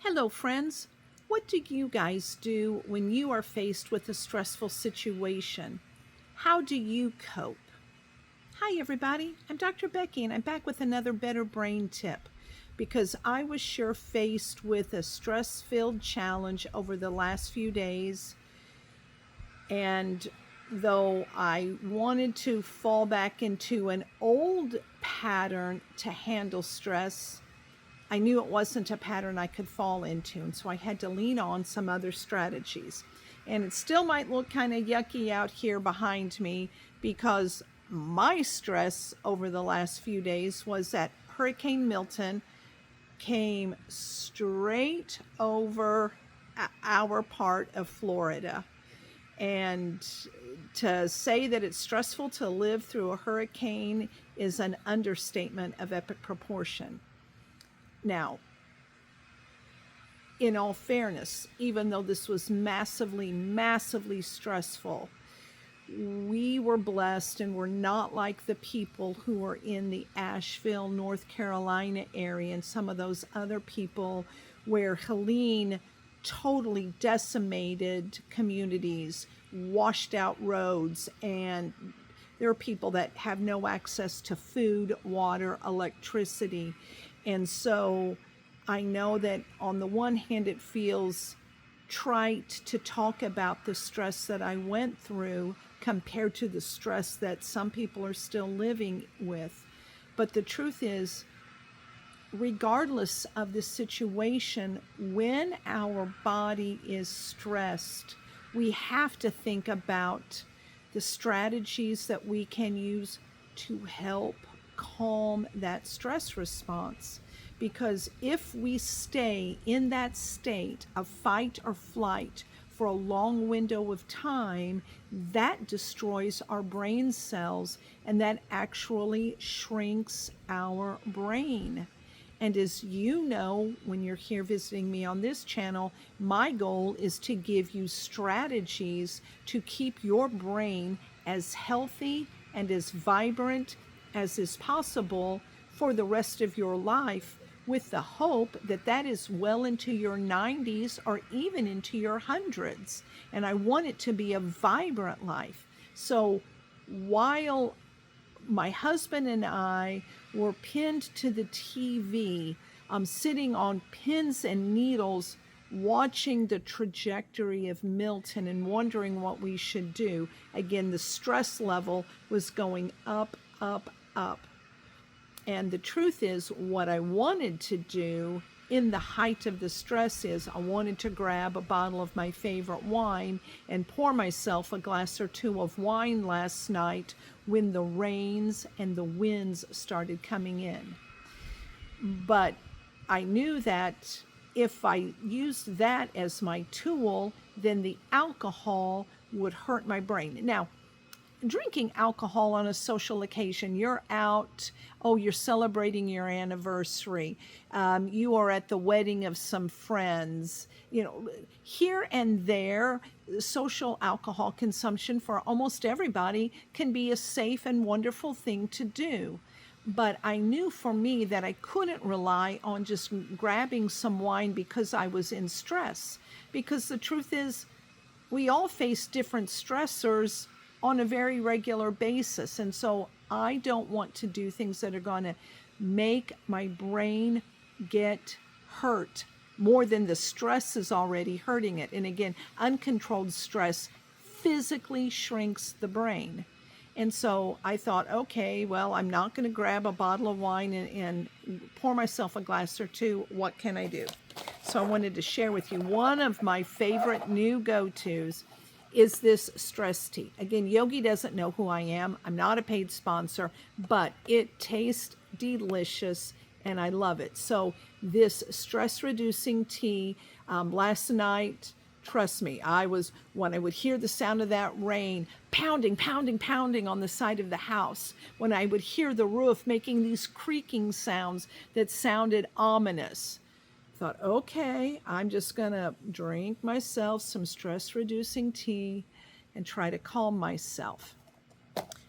Hello, friends. What do you guys do when you are faced with a stressful situation? How do you cope? Hi, everybody. I'm Dr. Becky, and I'm back with another Better Brain tip because I was sure faced with a stress filled challenge over the last few days. And though I wanted to fall back into an old pattern to handle stress, I knew it wasn't a pattern I could fall into, and so I had to lean on some other strategies. And it still might look kind of yucky out here behind me because my stress over the last few days was that Hurricane Milton came straight over our part of Florida. And to say that it's stressful to live through a hurricane is an understatement of epic proportion. Now, in all fairness, even though this was massively stressful, we were blessed and were not like the people who were in the Asheville, North Carolina area and some of those other people where Helene totally decimated communities, washed out roads, and there are people that have no access to food, water, electricity. And so I know that on the one hand, it feels trite to talk about the stress that I went through compared to the stress that some people are still living with. But the truth is, regardless of the situation, when our body is stressed, we have to think about the strategies that we can use to help calm that stress response. Because if we stay in that state of fight or flight for a long window of time, that destroys our brain cells and that actually shrinks our brain. And as you know, when you're here visiting me on this channel, my goal is to give you strategies to keep your brain as healthy and as vibrant as is possible for the rest of your life, with the hope that that is well into your 90s or even into your hundreds. And I want it to be a vibrant life. So while my husband and I were pinned to the TV, sitting on pins and needles, watching the trajectory of Milton and wondering what we should do. Again, the stress level was going up, up, up. And the truth is, what I wanted to do in the height of the stress is I wanted to grab a bottle of my favorite wine and pour myself a glass or two of wine last night when the rains and the winds started coming in. But I knew that if I used that as my tool, then the alcohol would hurt my brain. Now, drinking alcohol on a social occasion, you're out, you're celebrating your anniversary, you are at the wedding of some friends, here and there, social alcohol consumption for almost everybody can be a safe and wonderful thing to do. But I knew for me that I couldn't rely on just grabbing some wine because I was in stress. Because the truth is, we all face different stressors on a very regular basis. And so I don't want to do things that are going to make my brain get hurt more than the stress is already hurting it. And again, uncontrolled stress physically shrinks the brain. And so I thought, okay, well, I'm not going to grab a bottle of wine and pour myself a glass or two. What can I do? So I wanted to share with you one of my favorite new go-tos is this stress tea. Again, Yogi doesn't know who I am. I'm not a paid sponsor, but it tastes delicious and I love it. So this stress reducing tea, last night, trust me, when I would hear the sound of that rain pounding on the side of the house, when I would hear the roof making these creaking sounds that sounded ominous, thought, okay, I'm just gonna drink myself some stress reducing tea and try to calm myself.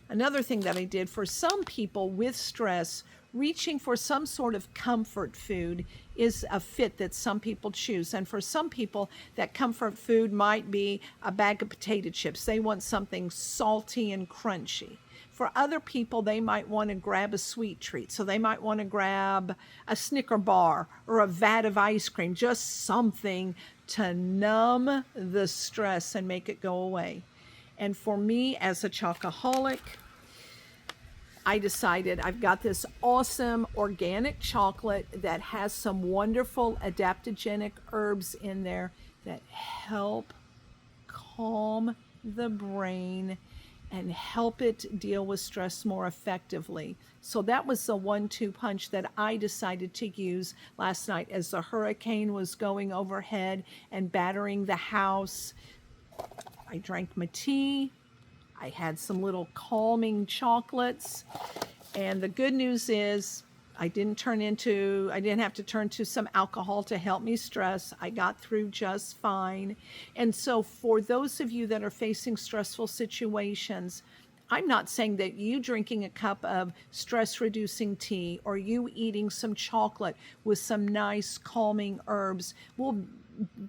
Another thing that I did for some people with stress, reaching for some sort of comfort food is a fit that some people choose. And for some people, that comfort food might be a bag of potato chips. They want something salty and crunchy. For other people, they might want to grab a sweet treat. So they might want to grab a Snicker bar or a vat of ice cream, just something to numb the stress and make it go away. And for me, as a chocoholic, I decided I've got this awesome organic chocolate that has some wonderful adaptogenic herbs in there that help calm the brain and help it deal with stress more effectively. So that was the 1-2 punch that I decided to use last night as the hurricane was going overhead and battering the house. I drank my tea. I had some little calming chocolates. And the good news is I didn't have to turn to some alcohol to help me stress. I got through just fine. And so for those of you that are facing stressful situations, I'm not saying that you drinking a cup of stress-reducing tea or you eating some chocolate with some nice calming herbs will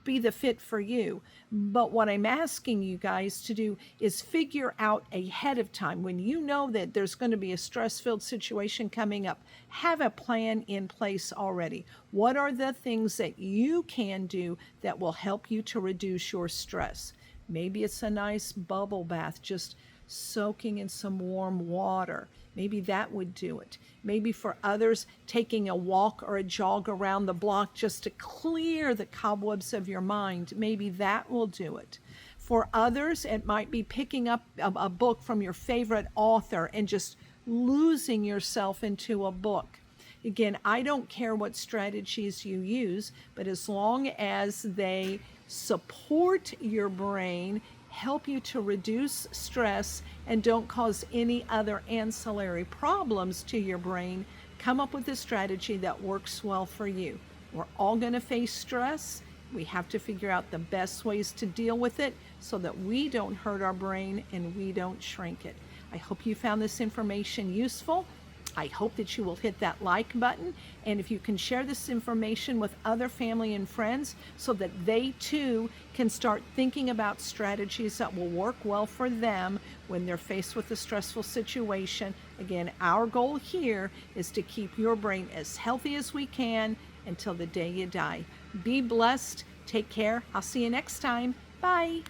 be the fit for you. But what I'm asking you guys to do is figure out ahead of time, when you know that there's going to be a stress-filled situation coming up, have a plan in place already. What are the things that you can do that will help you to reduce your stress? Maybe it's a nice bubble bath, just soaking in some warm water. Maybe that would do it. Maybe for others, taking a walk or a jog around the block just to clear the cobwebs of your mind. Maybe that will do it. For others, it might be picking up a book from your favorite author and just losing yourself into a book. Again, I don't care what strategies you use, but as long as they support your brain, help you to reduce stress, and don't cause any other ancillary problems to your brain, come up with a strategy that works well for you. We're all going to face stress. We have to figure out the best ways to deal with it so that we don't hurt our brain and we don't shrink it. I hope you found this information useful. I hope that you will hit that like button, and if you can share this information with other family and friends so that they too can start thinking about strategies that will work well for them when they're faced with a stressful situation. Again, our goal here is to keep your brain as healthy as we can until the day you die. Be blessed. Take care. I'll see you next time. Bye.